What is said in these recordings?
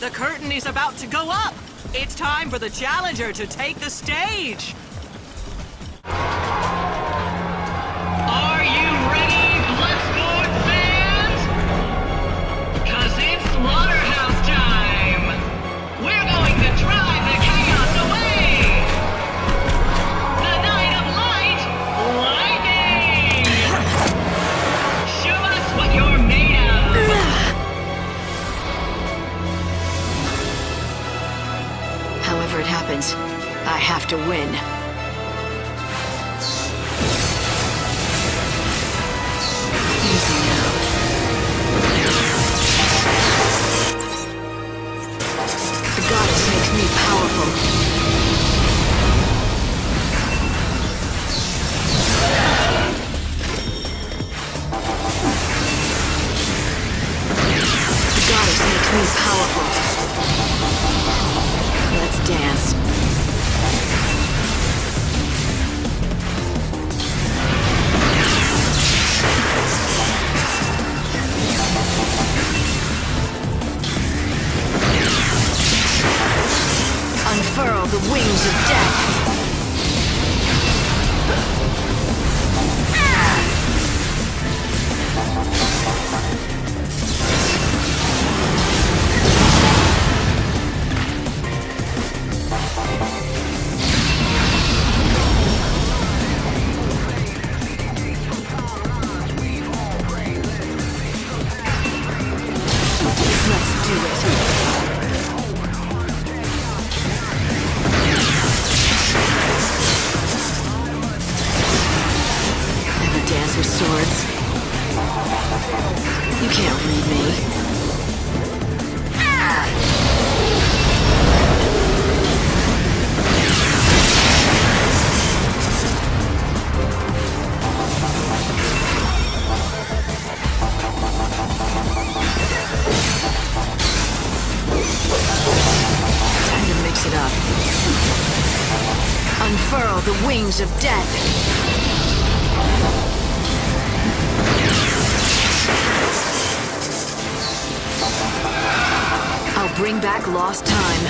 The curtain is about to go up! It's time for the challenger to take the stage! Are you ready, Bloodsport fans? 'Cause it's slaughterhouse time! We're going to drive the chaos away! The Night of Light, lightning! Show us what you're made of! However it happens, I have to win. Easy now. The goddess makes me powerful. The goddess makes me powerful. Let's dance. Unfurl the wings of death. Let's do it. Never dance with swords. You can't read me. Time to mix it up. Unfurl the wings of death. I'll bring back lost time.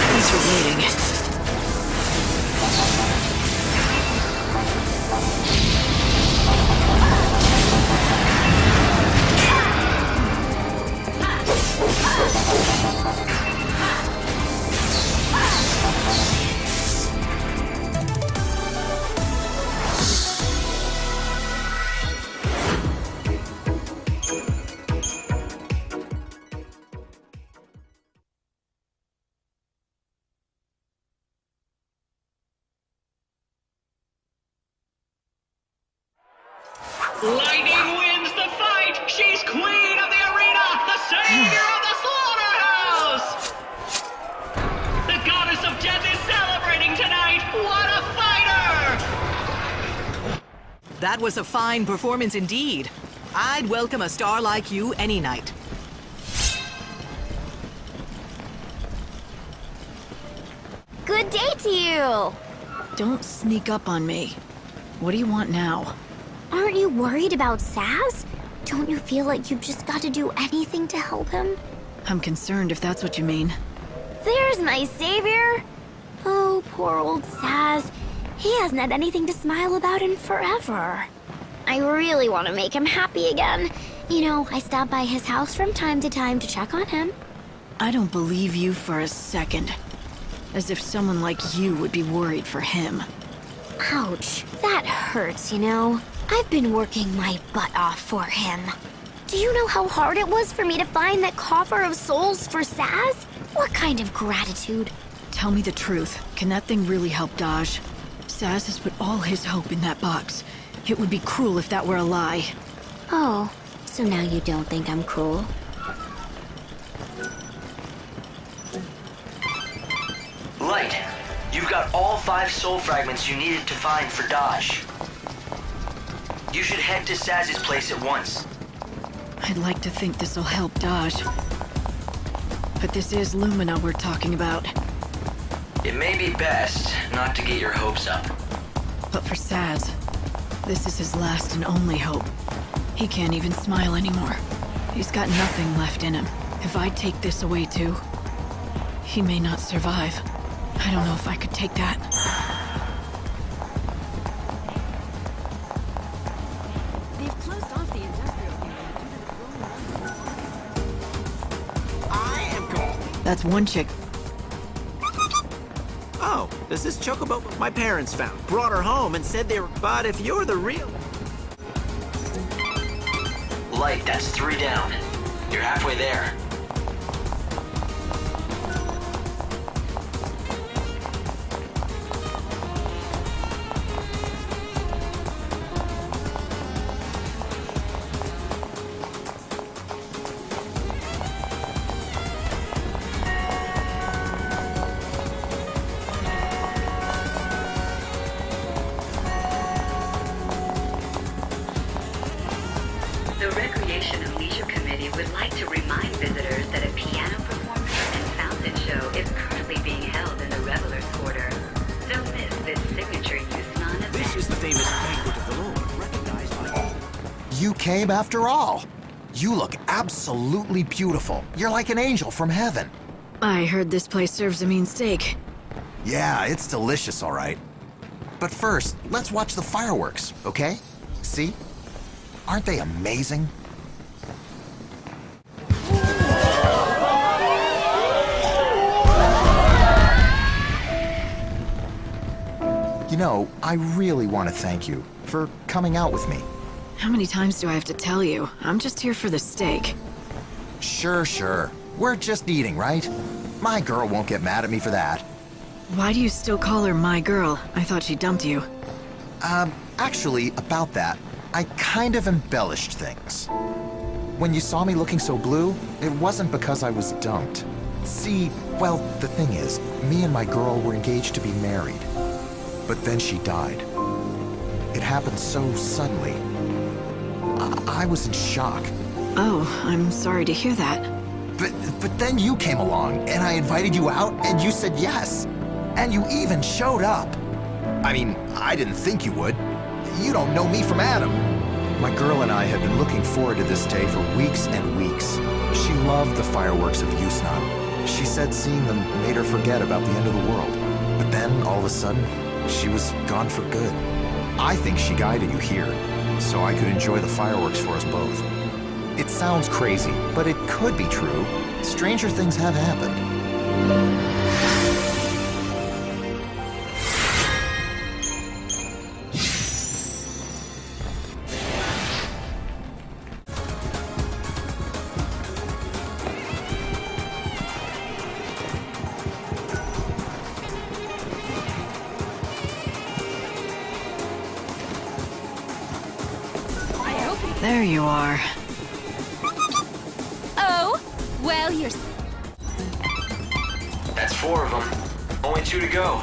Thanks for waiting. Lightning wins the fight! She's queen of the arena! The savior of the slaughterhouse! The goddess of death is celebrating tonight! What a fighter! That was a fine performance indeed. I'd welcome a star like you any night. Good day to you! Don't sneak up on me. What do you want now? Aren't you worried about Saz? Don't you feel like you've just got to do anything to help him? I'm concerned if that's what you mean. There's my savior! Oh, poor old Saz. He hasn't had anything to smile about in forever. I really want to make him happy again. You know, I stop by his house from time to time to check on him. I don't believe you for a second. As if someone like you would be worried for him. Ouch, that hurts, you know. I've been working my butt off for him. Do you know how hard it was for me to find that coffer of souls for Saz? What kind of gratitude? Tell me the truth. Can that thing really help Daj? Saz has put all his hope in that box. It would be cruel if that were a lie. Oh, so now you don't think I'm cruel? Light, you've got all 5 soul fragments you needed to find for Daj. You should head to Saz's place at once. I'd like to think this'll help Daj. But this is Lumina we're talking about. It may be best not to get your hopes up. But for Saz, this is his last and only hope. He can't even smile anymore. He's got nothing left in him. If I take this away too, he may not survive. I don't know if I could take that. They've closed off the industrial area. I am complete. That's one chick. Oh, does this chocobo my parents found? Brought her home and said they were. But if you're the real. Light, that's 3 down. You're halfway there. The Recreation and Leisure Committee would like to remind visitors that a piano performance and fountain show is currently being held in the Revelers Quarter. Don't miss this signature Yusnan event. This is the famous banquet of the Lord, recognized by all. You came after all. You look absolutely beautiful. You're like an angel from heaven. I heard this place serves a mean steak. Yeah, it's delicious, all right. But first, let's watch the fireworks, okay? See? Aren't they amazing? You know, I really want to thank you for coming out with me. How many times do I have to tell you? I'm just here for the steak. Sure. We're just eating, right? My girl won't get mad at me for that. Why do you still call her my girl? I thought she dumped you. Actually, about that, I kind of embellished things. When you saw me looking so blue, it wasn't because I was dumped. See, well, the thing is, me and my girl were engaged to be married. But then she died. It happened so suddenly. I was in shock. Oh, I'm sorry to hear that. But then you came along, and I invited you out, and you said yes. And you even showed up. I mean, I didn't think you would. You don't know me from Adam. My girl and I had been looking forward to this day for weeks and weeks. She loved the fireworks of Yusnan. She said seeing them made her forget about the end of the world. But then, all of a sudden, she was gone for good. I think she guided you here, so I could enjoy the fireworks for us both. It sounds crazy, but it could be true. Stranger things have happened. There you are. Oh, well, you're... That's 4 of them. Only 2 to go.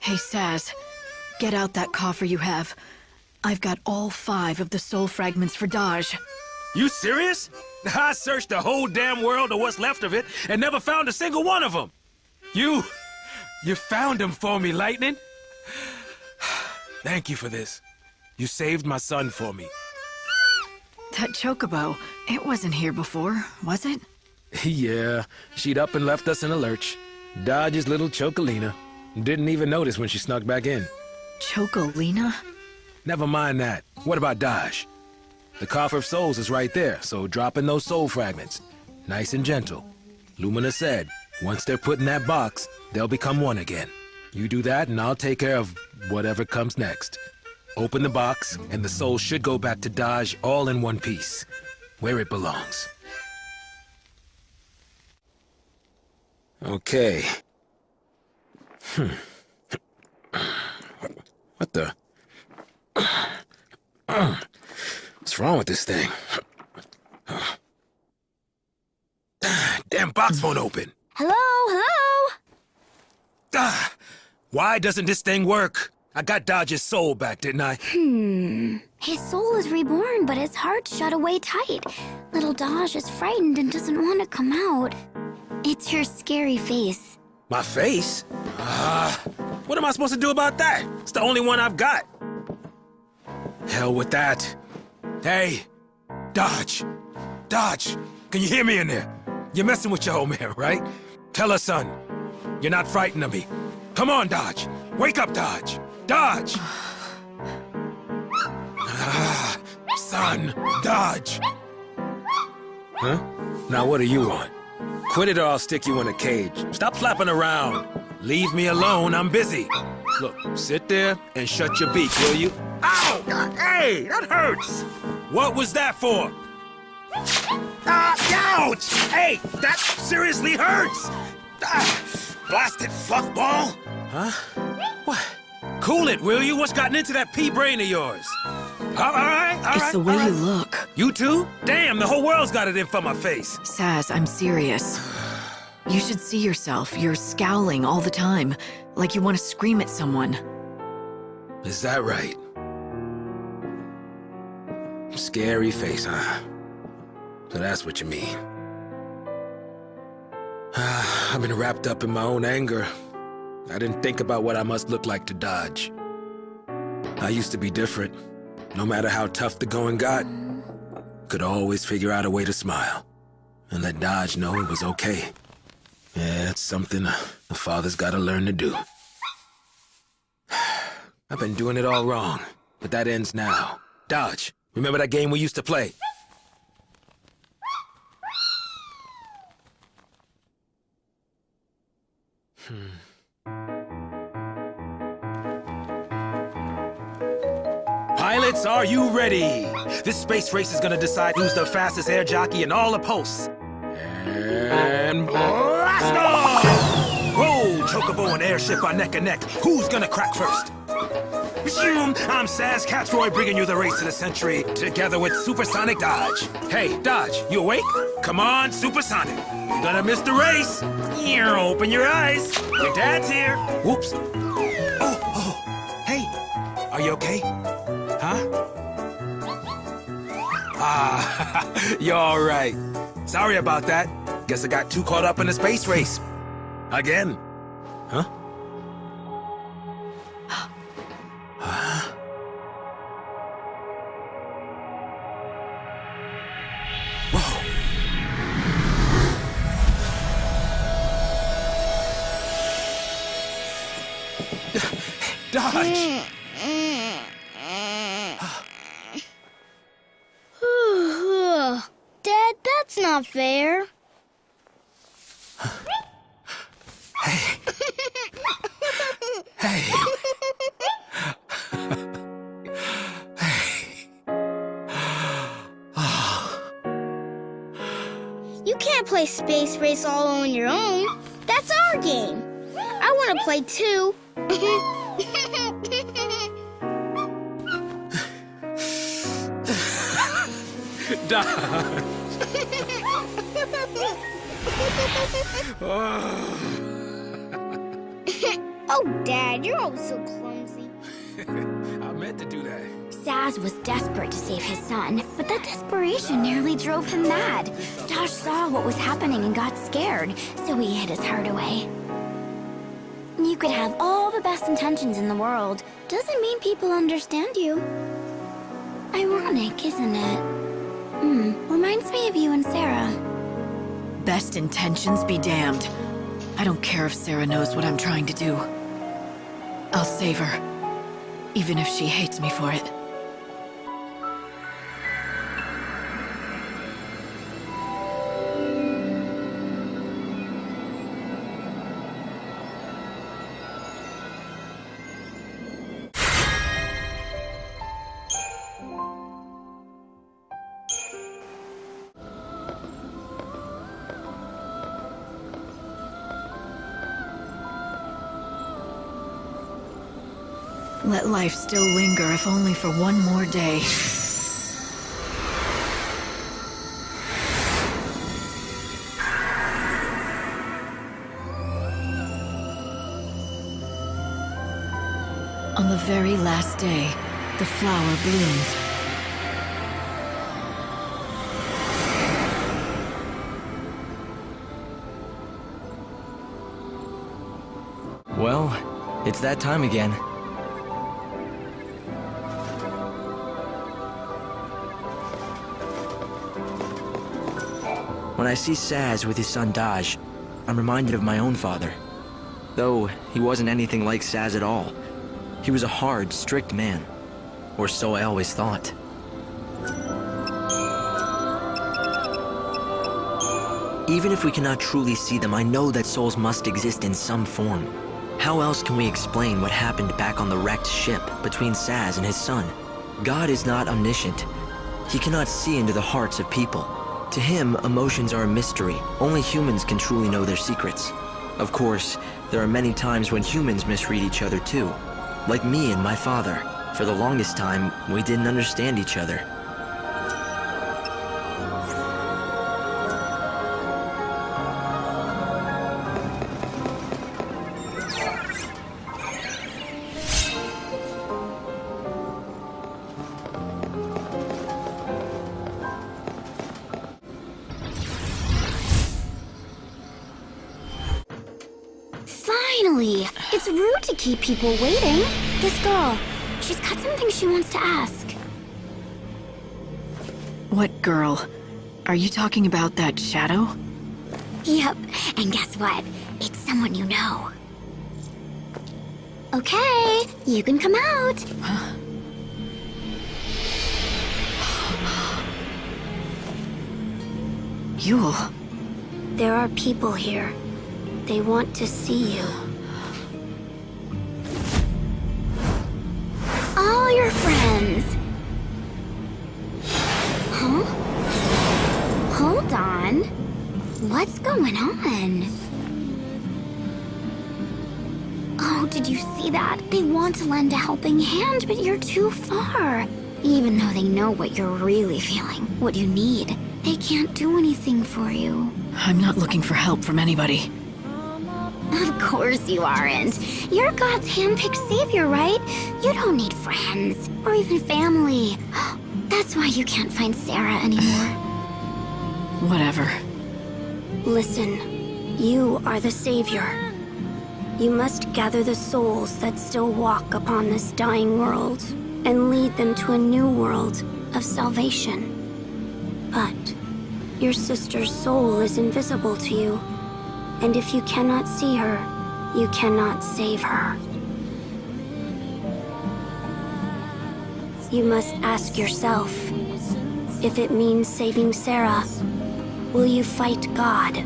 Hey, Saz. Get out that coffer you have. I've got all 5 of the soul fragments for Daj. You serious? I searched the whole damn world or what's left of it and never found a single one of them. You found them for me, Lightning. Thank you for this. You saved my son for me. That chocobo, it wasn't here before, was it? Yeah, she'd up and left us in a lurch. Dodge's little Chocolina. Didn't even notice when she snuck back in. Chocolina? Never mind that. What about Dodge? The Coffer of Souls is right there, so drop in those soul fragments. Nice and gentle. Lumina said, once they're put in that box, they'll become one again. You do that and I'll take care of whatever comes next. Open the box, and the soul should go back to Dodge all in one piece, where it belongs. Okay. What the? What's wrong with this thing? Damn box won't open. Hello, hello? Why doesn't this thing work? I got Dodge's soul back, didn't I? His soul is reborn, but his heart's shut away tight. Little Dodge is frightened and doesn't want to come out. It's your scary face. My face? What am I supposed to do about that? It's the only one I've got. Hell with that. Hey, Dodge. Dodge, can you hear me in there? You're messing with your old man, right? Tell her, son, you're not frightened of me. Come on, Dodge. Wake up, Dodge. Dodge! Son, Dodge. Huh? Now what do you want? Quit it or I'll stick you in a cage. Stop flapping around. Leave me alone, I'm busy. Look, sit there and shut your beak, will you? Ow! Hey, that hurts! What was that for? Ouch! Hey, that seriously hurts! Blasted fluffball! Huh? What? Cool it, will you? What's gotten into that pea brain of yours? All right. It's the way you look. You too? Damn, the whole world's got it in for my face. Saz, I'm serious. You should see yourself. You're scowling all the time, like you want to scream at someone. Is that right? Scary face, huh? So that's what you mean. I've been wrapped up in my own anger. I didn't think about what I must look like to Dodge. I used to be different. No matter how tough the going got, could always figure out a way to smile and let Dodge know it was okay. Yeah, it's something a father's gotta learn to do. I've been doing it all wrong, but that ends now. Dodge, remember that game we used to play? Pilots, are you ready? This space race is gonna decide who's the fastest air jockey in all the posts. And blast off! Whoa, Chocobo and Airship are neck and neck. Who's gonna crack first? I'm Saz Catroy bringing you the race of the century, together with Supersonic Dodge. Hey, Dodge, you awake? Come on, Supersonic. You're gonna miss the race. Open your eyes. Your dad's here. Whoops. Oh, hey, are you okay? Huh? You're all right. Sorry about that. Guess I got too caught up in the space race. Again. Huh? Whoa. Dodge! Dad, that's not fair. Hey. Hey. You can't play Space Race all on your own. That's our game. I want to play too. Dodge. Oh, Dad, you're always so clumsy. I meant to do that. Saz was desperate to save his son, but that desperation nearly drove him mad. Dosh saw what was happening and got scared, so he hid his heart away. You could have all the best intentions in the world. Doesn't mean people understand you. Ironic, isn't it? Reminds me of you and Sarah. Best intentions be damned. I don't care if Sarah knows what I'm trying to do. I'll save her, even if she hates me for it. Let life still linger, if only for one more day. On the very last day, the flower blooms. Well, it's that time again. When I see Saz with his son Daj, I'm reminded of my own father. Though he wasn't anything like Saz at all. He was a hard, strict man. Or so I always thought. Even if we cannot truly see them, I know that souls must exist in some form. How else can we explain what happened back on the wrecked ship between Saz and his son? God is not omniscient. He cannot see into the hearts of people. To him, emotions are a mystery. Only humans can truly know their secrets. Of course, there are many times when humans misread each other too. Like me and my father. For the longest time, we didn't understand each other. Finally! It's rude to keep people waiting. This girl, she's got something she wants to ask. What girl? Are you talking about that shadow? Yep, and guess what? It's someone you know. Okay, you can come out. Xlll. There are people here. They want to see you. All your friends. Huh? Hold on. What's going on? Oh, did you see that? They want to lend a helping hand, but you're too far. Even though they know what you're really feeling, what you need, they can't do anything for you. I'm not looking for help from anybody. Of course you aren't. You're God's hand-picked savior, right? You don't need friends, or even family. That's why you can't find Sarah anymore. Whatever. Listen, you are the savior. You must gather the souls that still walk upon this dying world, and lead them to a new world of salvation. But your sister's soul is invisible to you. And if you cannot see her, you cannot save her. You must ask yourself, if it means saving Sarah, will you fight God?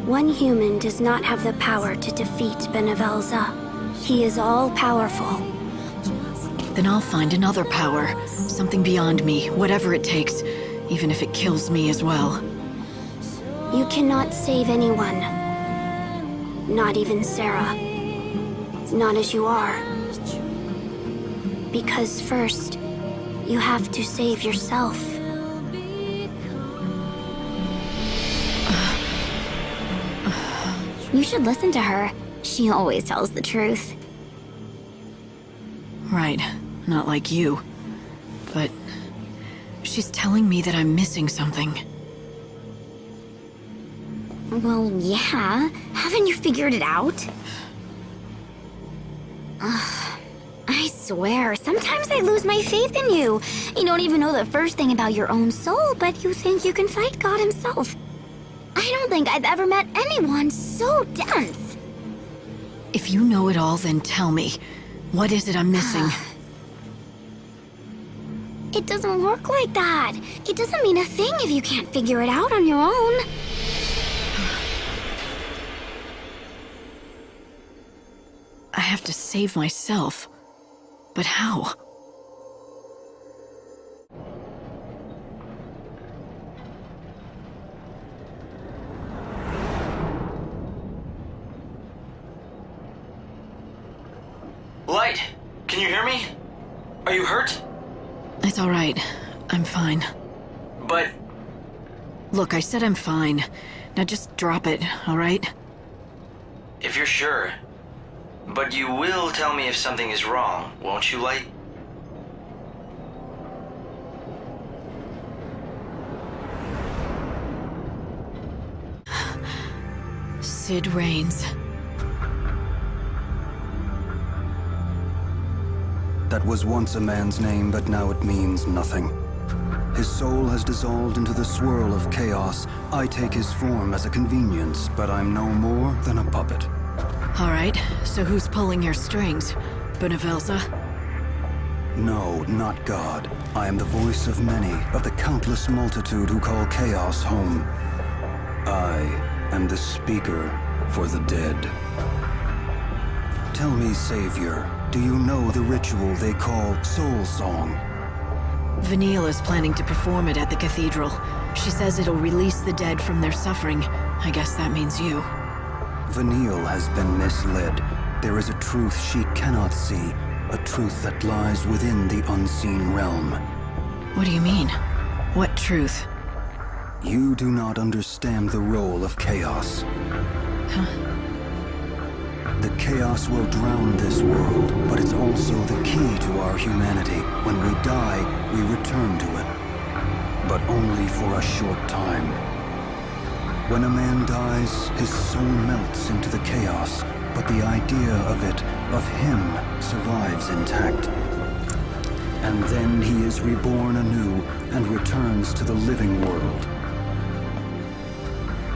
One human does not have the power to defeat Benevelza. He is all-powerful. Then I'll find another power. Something beyond me, whatever it takes, even if it kills me as well. You cannot save anyone. Not even Sarah. Not as you are. Because first, you have to save yourself. You should listen to her. She always tells the truth. Right. not like you. But she's telling me that I'm missing something. Well, yeah. Haven't you figured it out? Ugh. I swear, sometimes I lose my faith in you. You don't even know the first thing about your own soul, but you think you can fight God himself. I don't think I've ever met anyone so dense. If you know it all, then tell me. What is it I'm missing? It doesn't work like that. It doesn't mean a thing if you can't figure it out on your own. I have to save myself. But how? Light, can you hear me? Are you hurt? It's all right. I'm fine. But... Look, I said I'm fine. Now just drop it, all right? If you're sure. But you will tell me if something is wrong, won't you, Light? Sid Raines. That was once a man's name, but now it means nothing. His soul has dissolved into the swirl of chaos. I take his form as a convenience, but I'm no more than a puppet. All right, so who's pulling your strings? Benevelza? No, not God. I am the voice of many, of the countless multitude who call chaos home. I am the speaker for the dead. Tell me, Savior, do you know the ritual they call Soul Song? Vanille is planning to perform it at the cathedral. She says it'll release the dead from their suffering. I guess that means you. Vanille has been misled. There is a truth she cannot see, a truth that lies within the unseen realm. What do you mean? What truth? You do not understand the role of chaos. Huh? The chaos will drown this world, but it's also the key to our humanity. When we die, we return to it. But only for a short time. When a man dies, his soul melts into the chaos, but the idea of it, of him, survives intact. And then he is reborn anew and returns to the living world.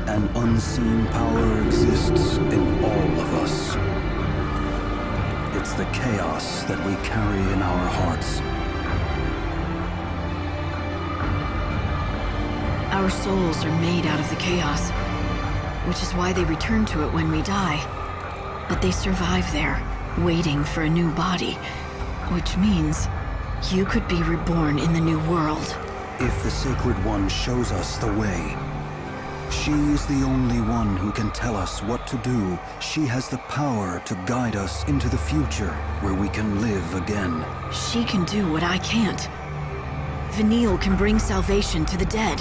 An unseen power exists in all of us. It's the chaos that we carry in our hearts. Our souls are made out of the chaos, which is why they return to it when we die. But they survive there, waiting for a new body, which means you could be reborn in the new world. If the Sacred One shows us the way, she is the only one who can tell us what to do. She has the power to guide us into the future, where we can live again. She can do what I can't. Vanille can bring salvation to the dead.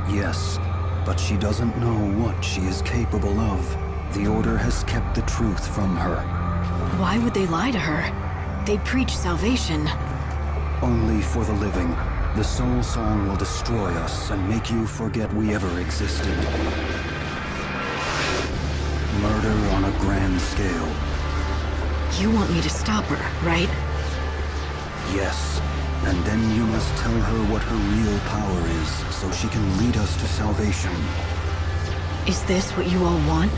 Yes, but she doesn't know what she is capable of. The Order has kept the truth from her. Why would they lie to her? They preach salvation. Only for the living. The Soul Song will destroy us and make you forget we ever existed. Murder on a grand scale. You want me to stop her, right? Yes. And then you must tell her what her real power is, so she can lead us to salvation. Is this what you all want?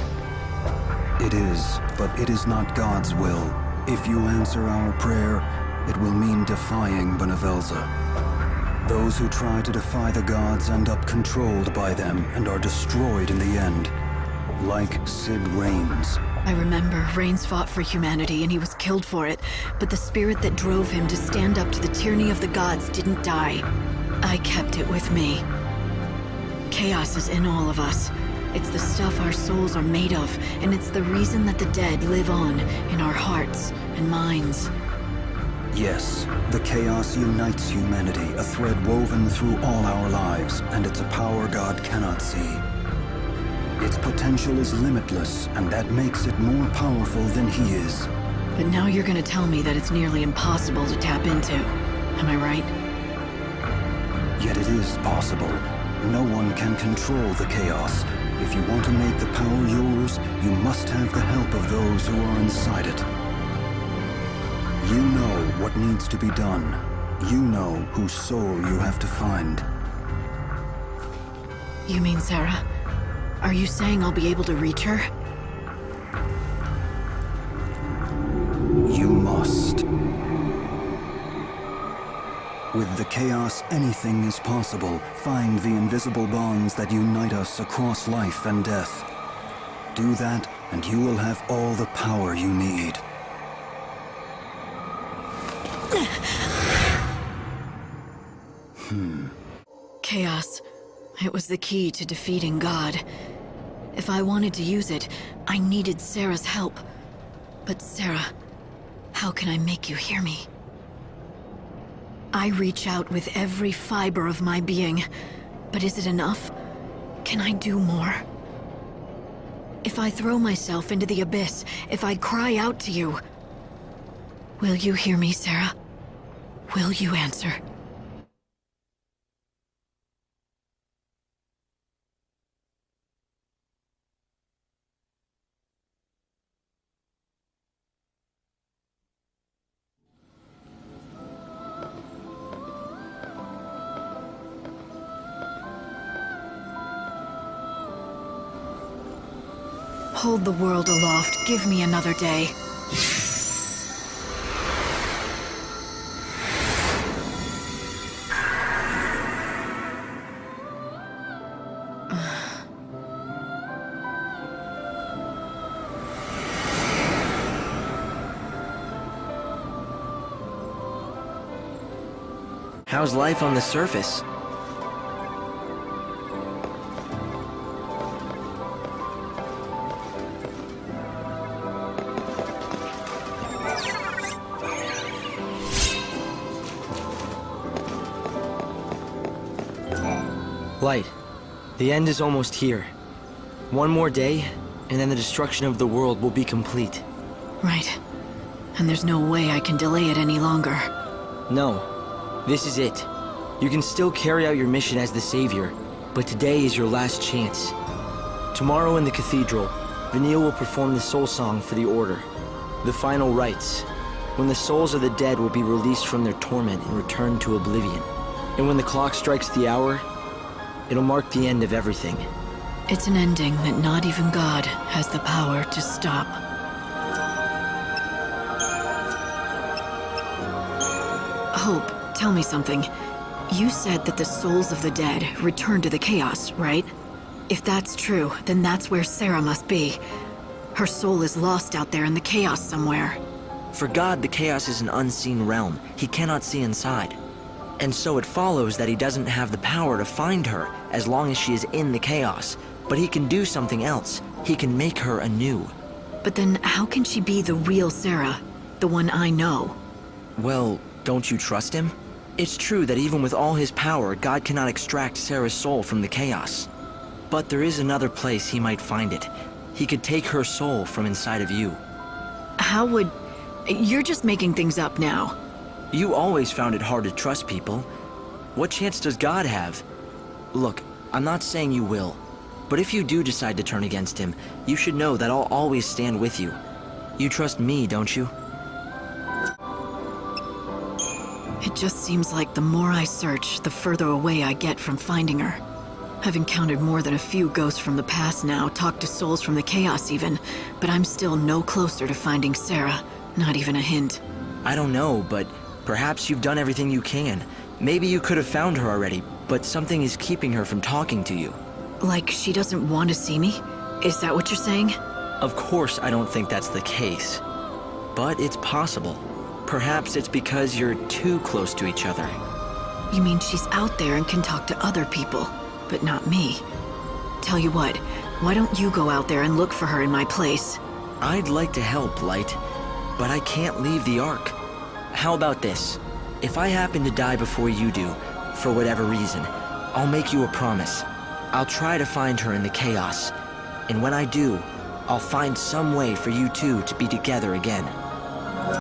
It is, but it is not God's will. If you answer our prayer, it will mean defying Benevelza. Those who try to defy the gods end up controlled by them and are destroyed in the end. Like Sid Raines. I remember Raines fought for humanity and he was killed for it, but the spirit that drove him to stand up to the tyranny of the gods didn't die. I kept it with me. Chaos is in all of us. It's the stuff our souls are made of, and it's the reason that the dead live on in our hearts and minds. Yes, the chaos unites humanity, a thread woven through all our lives, and it's a power God cannot see. Its potential is limitless, and that makes it more powerful than he is. But now you're gonna tell me that it's nearly impossible to tap into. Am I right? Yet it is possible. No one can control the chaos. If you want to make the power yours, you must have the help of those who are inside it. You know what needs to be done. You know whose soul you have to find. You mean Sarah? Are you saying I'll be able to reach her? You must. With the chaos, anything is possible. Find the invisible bonds that unite us across life and death. Do that, and you will have all the power you need. Chaos. It was the key to defeating God. If I wanted to use it, I needed Sarah's help. But Sarah, how can I make you hear me? I reach out with every fiber of my being, but is it enough? Can I do more? If I throw myself into the abyss, if I cry out to you, will you hear me, Sarah? Will you answer? Hold the world aloft. Give me another day. How's life on the surface? Light, the end is almost here. One more day, and then the destruction of the world will be complete. Right. And there's no way I can delay it any longer. No, this is it. You can still carry out your mission as the Savior, but today is your last chance. Tomorrow in the cathedral, Vanille will perform the soul song for the Order, the final rites, when the souls of the dead will be released from their torment and returned to oblivion. And when the clock strikes the hour, it'll mark the end of everything. It's an ending that not even God has the power to stop. Hope, tell me something. You said that the souls of the dead return to the chaos, right? If that's true, then that's where Sarah must be. Her soul is lost out there in the chaos somewhere. For God, the chaos is an unseen realm. He cannot see inside. And so it follows that he doesn't have the power to find her as long as she is in the chaos. But he can do something else. He can make her anew. But then how can she be the real Sarah? The one I know? Well, don't you trust him? It's true that even with all his power, God cannot extract Sarah's soul from the chaos. But there is another place he might find it. He could take her soul from inside of you. How would... You're just making things up now. You always found it hard to trust people. What chance does God have? Look, I'm not saying you will, but if you do decide to turn against him, you should know that I'll always stand with you. You trust me, don't you? It just seems like the more I search, the further away I get from finding her. I've encountered more than a few ghosts from the past now, talked to souls from the chaos even, but I'm still no closer to finding Sarah, not even a hint. I don't know, but perhaps you've done everything you can. Maybe you could have found her already, but something is keeping her from talking to you. Like she doesn't want to see me? Is that what you're saying? Of course I don't think that's the case. But it's possible. Perhaps it's because you're too close to each other. You mean she's out there and can talk to other people, but not me? Tell you what, why don't you go out there and look for her in my place? I'd like to help, Light, but I can't leave the Ark. How about this? If I happen to die before you do, for whatever reason, I'll make you a promise. I'll try to find her in the chaos, and when I do, I'll find some way for you two to be together again.